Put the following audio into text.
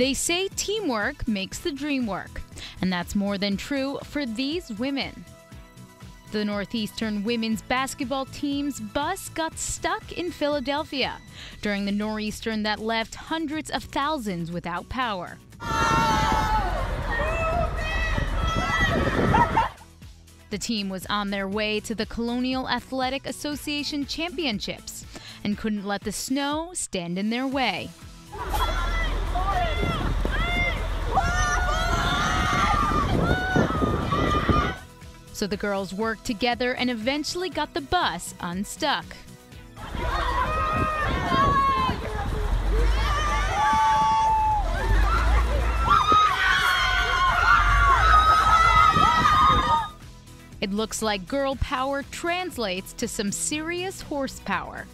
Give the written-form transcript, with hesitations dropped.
They say teamwork makes the dream work, and that's more than true for these women. The Northeastern women's basketball team's bus got stuck in Philadelphia during the nor'eastern that left hundreds of thousands without power. The team was on their way to the Colonial Athletic Association championships and couldn't let the snow stand in their way. So the girls worked together and eventually got the bus unstuck. It looks like girl power translates to some serious horsepower.